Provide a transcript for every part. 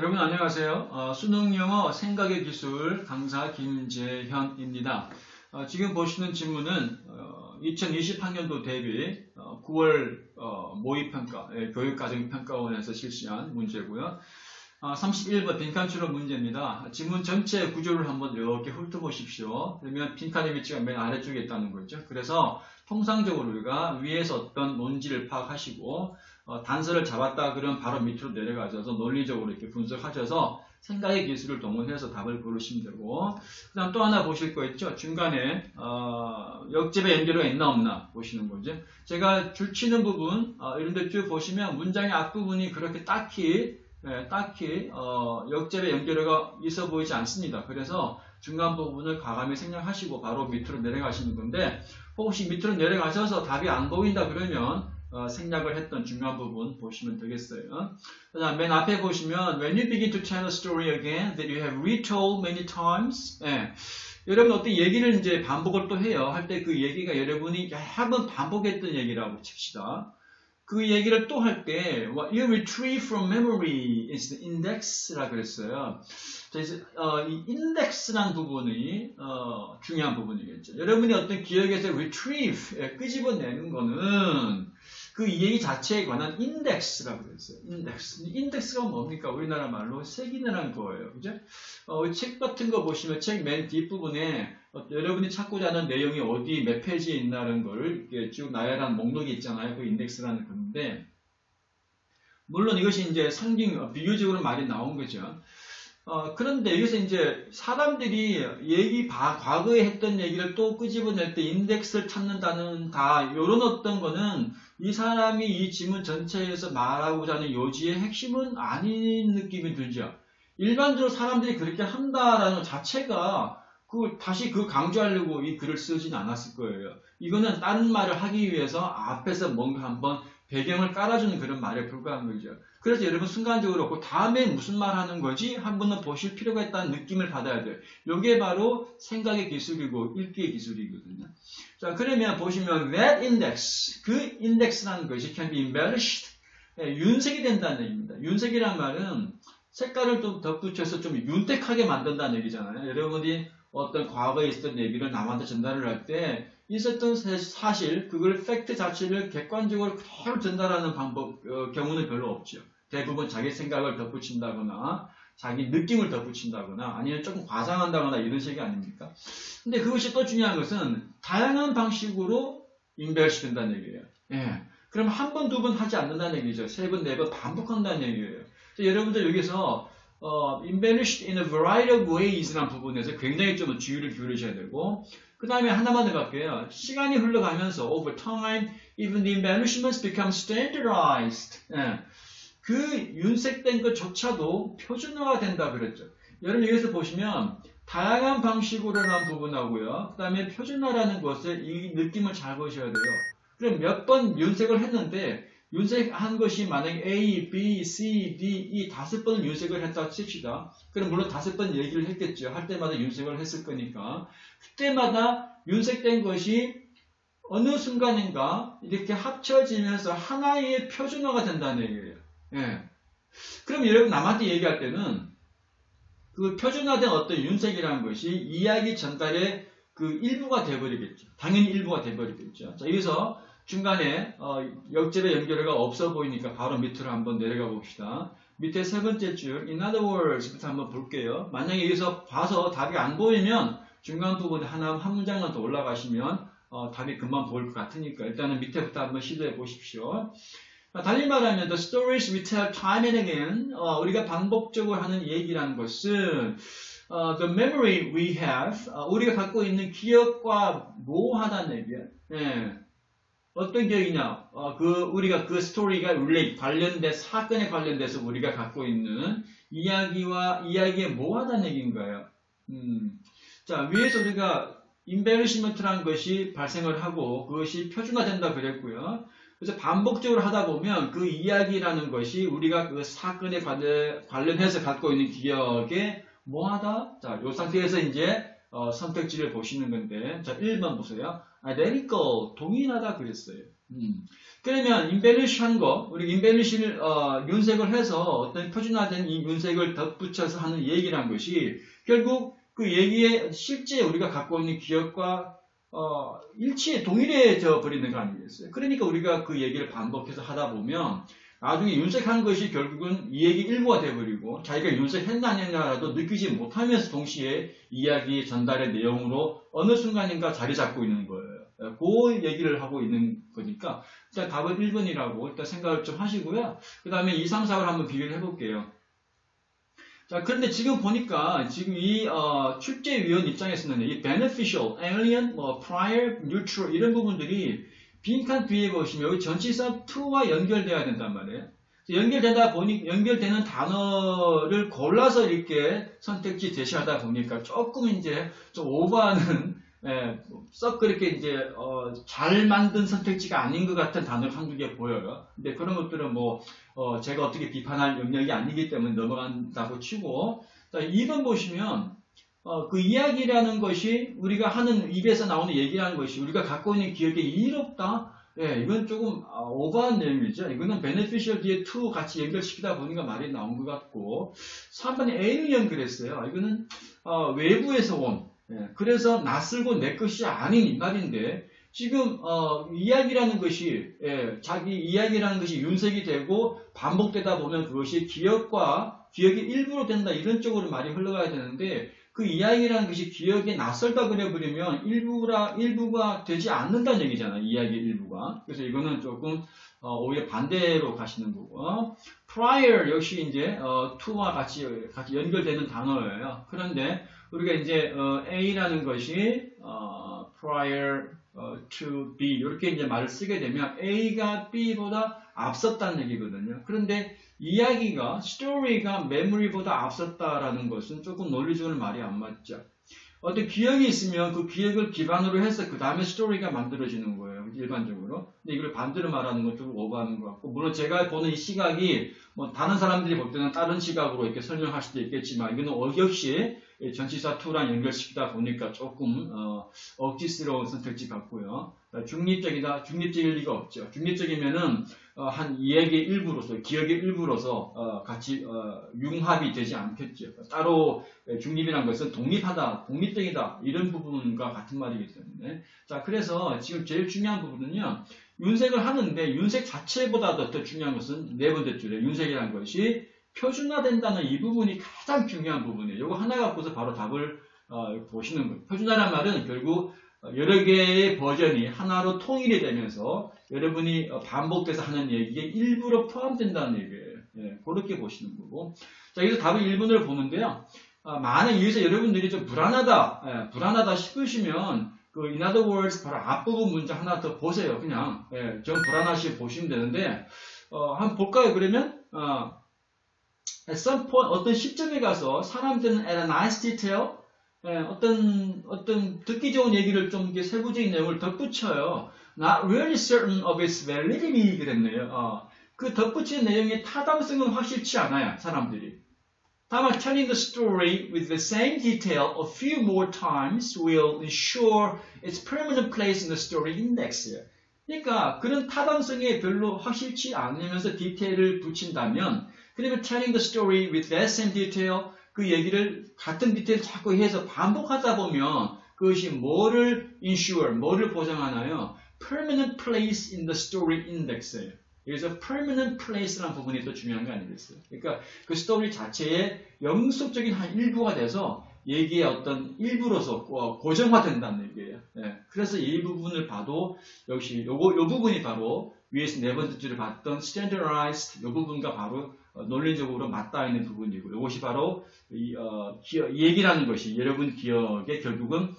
여러분 안녕하세요. 수능 영어 생각의 기술 강사 김재현입니다. 지금 보시는 질문은 2020학년도 대비 9월 모의평가, 교육과정평가원에서 실시한 문제고요. 31번 빈칸 추로 문제입니다. 지문 전체 구조를 한번 이렇게 훑어보십시오. 그러면 빈칸의 위치가 맨 아래쪽에 있다는 거죠. 그래서 통상적으로 우리가 위에서 어떤 논지를 파악하시고 단서를 잡았다 그러면 바로 밑으로 내려가셔서 논리적으로 이렇게 분석하셔서 생각의 기술을 동원해서 답을 고르시면 되고, 그 다음 또 하나 보실 거 있죠. 중간에 역집의 연결어가 있나 없나 보시는 거죠. 제가 줄치는 부분 이런 데 쭉 보시면 문장의 앞부분이 그렇게 딱히 역접의 연결어가 있어 보이지 않습니다. 그래서 중간 부분을 과감히 생략하시고 바로 밑으로 내려가시는 건데, 혹시 밑으로 내려가셔서 답이 안 보인다 그러면 생략을 했던 중간 부분 보시면 되겠어요. 그다음 맨 앞에 보시면 When you begin to tell a story again that you have retold many times, 여러분 어떤 얘기를 이제 반복을 또 해요. 할 때 그 얘기가 여러분이 여러 번 반복했던 얘기라고 칩시다. 그 얘기를 또 할 때 you retrieve from memory is the index라 그랬어요. 이 index라는 부분이 중요한 부분이겠죠. 여러분이 어떤 기억에서 retrieve, 끄집어내는 거는 그 얘기 자체에 관한 index라고 그랬어요. index가 뭡니까? 우리나라 말로 색이라는 거예요. 그죠? 책 같은 거 보시면 책 맨 뒷부분에 여러분이 찾고자 하는 내용이 어디 몇 페이지에 있나는 걸 이렇게 쭉 나열한 목록이 있잖아요. 그 인덱스라는 건데, 물론 이것이 이제 비교적으로 많이 나온 거죠. 그런데 여기서 이제 사람들이 과거에 했던 얘기를 또 끄집어낼 때 인덱스를 찾는다는 요런 어떤 거는 이 사람이 이 지문 전체에서 말하고자 하는 요지의 핵심은 아닌 느낌이 들죠. 일반적으로 사람들이 그렇게 한다라는 것 자체가 다시 강조하려고 이 글을 쓰진 않았을 거예요. 이거는 다른 말을 하기 위해서 앞에서 뭔가 한번 배경을 깔아주는 그런 말에 불과한 거죠. 그래서 여러분 순간적으로 그 다음에 무슨 말 하는 거지? 한번은 보실 필요가 있다는 느낌을 받아야 돼요. 이게 바로 생각의 기술이고 읽기의 기술이거든요. 자, 그러면 보시면 that index, 그 index라는 것이 can be embellished, 윤색이 된다는 얘기입니다. 윤색이란 말은 색깔을 좀 덧붙여서 좀 윤택하게 만든다는 얘기잖아요. 여러분이 어떤 과거에 있었던 얘기를 남한테 전달을 할 때 있었던 사실, 그걸 팩트 자체를 객관적으로 그대로 전달하는 경우는 별로 없죠. 대부분 자기 생각을 덧붙인다거나 자기 느낌을 덧붙인다거나 아니면 조금 과장한다거나 이런 식이 아닙니까? 근데 그것이 또 중요한 것은 다양한 방식으로 embellish 된다는 얘기예요. 그럼 한 번, 두 번 하지 않는다는 얘기죠. 세 번, 네 번 반복한다는 얘기예요. 여러분들 여기서 embellished in a variety of ways라는 부분에서 굉장히 좀 주의를 기울이셔야 되고, 그 다음에 하나만 더 갈게요. 시간이 흘러가면서 over time, even the embellishments become standardized. 그 윤색된 것조차도 표준화가 된다 그랬죠. 여러분 여기서 보시면 다양한 방식으로라는 부분하고요. 그 다음에 표준화라는 것을 이 느낌을 잘 보셔야 돼요. 그럼 몇 번 윤색을 했는데 윤색한 것이 만약에 A, B, C, D, E 5번을 윤색을 했다고 칩시다. 그럼 물론 5번 얘기를 했겠죠. 할 때마다 윤색을 했을 거니까. 그때마다 윤색된 것이 어느 순간인가 이렇게 합쳐지면서 하나의 표준화가 된다는 얘기예요. 그럼 여러분 남한테 얘기할 때는 그 표준화된 어떤 윤색이라는 것이 이야기 전달의 그 일부가 돼버리겠죠. 당연히 일부가 돼버리겠죠. 자, 여기서 중간에 역접의 연결어가 없어 보이니까 바로 밑으로 한번 내려가 봅시다. 밑에 세 번째 줄 in other words부터 한번 볼게요. 만약에 여기서 봐서 답이 안 보이면 중간 부분에 한 문장만 더 올라가시면 답이 금방 보일 것 같으니까 일단은 밑에부터 한번 시도해 보십시오. 달리 말하면 the stories we tell time and again, 우리가 반복적으로 하는 얘기라는 것은 the memory we have, 우리가 갖고 있는 기억과 모호하다는 얘기예요. 어떤 기억이냐? 우리가 그 스토리가 관련된 사건에 관련돼서 우리가 갖고 있는 이야기에 모호하다는 얘기인 거예요. 자, 위에서 우리가 embellishment라는 것이 발생을 하고 그것이 표준화된다 그랬고요. 그래서 반복적으로 하다 보면 그 이야기라는 것이 우리가 그 사건에 관련해서 갖고 있는 기억에 모호하다. 자, 이 상태에서 이제 선택지를 보시는 건데, 자, 1번 보세요. identical, 동일하다 그랬어요. 그러면 embellish 한 거, 우리 embellish를 윤색을 해서 어떤 표준화된 이 윤색을 덧붙여서 하는 얘기란 것이 결국 그 얘기에 실제 우리가 갖고 있는 기억과 일치에 동일해져 버리는 거 아니겠어요? 그러니까 우리가 그 얘기를 반복해서 하다 보면 나중에 윤색한 것이 결국은 이 얘기 일부가 돼버리고 자기가 윤색했나 안 했냐라도 느끼지 못하면서 동시에 이야기 전달의 내용으로 어느 순간인가 자리 잡고 있는 거예요. 그 얘기를 하고 있는 거니까 일단 답은 1번이라고 일단 생각을 좀 하시고요. 그 다음에 2, 3, 4를 한번 비교를 해볼게요. 자, 그런데 지금 보니까 지금 이 출제위원 입장에서는 이 beneficial, alien, prior, neutral 이런 부분들이 빈칸 뒤에 보시면 여기 전치사 to와 연결돼야 된단 말이에요. 연결되다 보니 연결되는 단어를 골라서 이렇게 선택지 제시하다 보니까 조금 이제 좀 오버하는 썩 그렇게 이제 잘 만든 선택지가 아닌 것 같은 단어가 한두 개 보여요. 근데 그런 것들은 제가 어떻게 비판할 영역이 아니기 때문에 넘어간다고 치고, 자, 2번 보시면 그 이야기라는 것이 우리가 하는 입에서 나오는 얘기라는 것이 우리가 갖고 있는 기억에 이롭다. 이건 조금 오버한 내용이죠. 이거는 beneficial 뒤에 to 같이 연결시키다 보니까 말이 나온 것 같고, 3번에 alien 그랬어요. 이거는 외부에서 온. 그래서 낯설고 내 것이 아닌 이 말인데 지금 이야기라는 것이 자기 이야기라는 것이 윤색이 되고 반복되다 보면 그것이 기억의 일부로 된다 이런 쪽으로 말이 흘러가야 되는데 그 이야기라는 것이 기억에 낯설다 그래버리면 일부가 되지 않는다는 얘기잖아요. 이야기의 일부가. 그래서 이거는 조금 오히려 반대로 가시는 거고, prior 역시 이제 to와 같이 연결되는 단어예요. 그런데 우리가 이제 A라는 것이 prior to B 이렇게 이제 말을 쓰게 되면 A가 B보다 앞섰다는 얘기거든요. 그런데 이야기가 story가 memory보다 앞섰다라는 것은 조금 논리적으로 말이 안 맞죠. 어떤 기억이 있으면 그 기억을 기반으로 해서 그 다음에 스토리가 만들어지는 거예요. 일반적으로. 근데 이걸 반대로 말하는 건 좀 오버하는 것 같고, 물론 제가 보는 이 시각이 다른 사람들이 볼 때는 다른 시각으로 이렇게 설명할 수도 있겠지만 이거는 역시 전치사 to랑 연결시키다 보니까 조금 억지스러운 선택지 같고요. 중립적일 리가 없죠. 중립적이면은 한 이야기의 일부로서, 기억의 일부로서 같이 융합이 되지 않겠죠. 따로 중립이란 것은 독립적이다 이런 부분과 같은 말이기 때문에, 자, 그래서 지금 제일 중요한 부분은요, 윤색을 하는데 윤색 자체보다 더 중요한 것은 네 번째 줄에 윤색이라는 것이 표준화된다는 이 부분이 가장 중요한 부분이에요. 이거 하나 갖고서 바로 답을 보시는 거예요. 표준화란 말은 결국 여러 개의 버전이 하나로 통일이 되면서 여러분이 반복돼서 하는 얘기에 일부러 포함된다는 얘기예요. 그렇게 보시는 거고. 자, 여기서 답을 1번을 보는데요. 만약 여기서 여러분들이 좀 불안하다 싶으시면 in other words 바로 앞부분 문장 하나 더 보세요. 그냥 좀 불안하시면 보시면 되는데 한번 볼까요? 그러면 at some point 어떤 시점에 가서 사람들은 at a nice detail 어떤 듣기 좋은 얘기를 좀 이렇게 세부적인 내용을 덧붙여요. Not really certain of its validity 그랬네요. 그 덧붙인 내용의 타당성은 확실치 않아요. 사람들이. 다만 telling the story with the same detail a few more times will ensure its permanent place in the story index. 그러니까 그런 타당성에 별로 확실치 않으면서 디테일을 붙인다면 그러면 telling the story with that same detail 그 얘기를 같은 디테일 자꾸 해서 반복하다 보면 그것이 뭐를 ensure, 뭐를 보장하나요? permanent place in the story index예요. 그래서 permanent place라는 부분이 더 중요한 거 아니겠어요? 그러니까 그 스토리 자체의 영속적인 한 일부가 돼서 얘기의 어떤 일부로서 고정화된다는 얘기예요. 그래서 이 부분을 봐도 역시 요 부분이 바로 위에서 네 번째 줄에 봤던 standardized 요 부분과 바로 논리적으로 맞닿아 있는 부분이고 이것이 바로 이 얘기라는 것이 여러분 기억에 결국은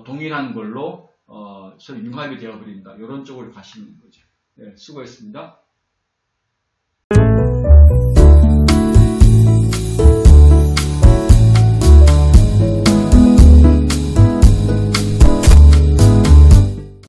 동일한 걸로 서로 융합이 되어버린다. 이런 쪽으로 가시는 거죠. 수고했습니다.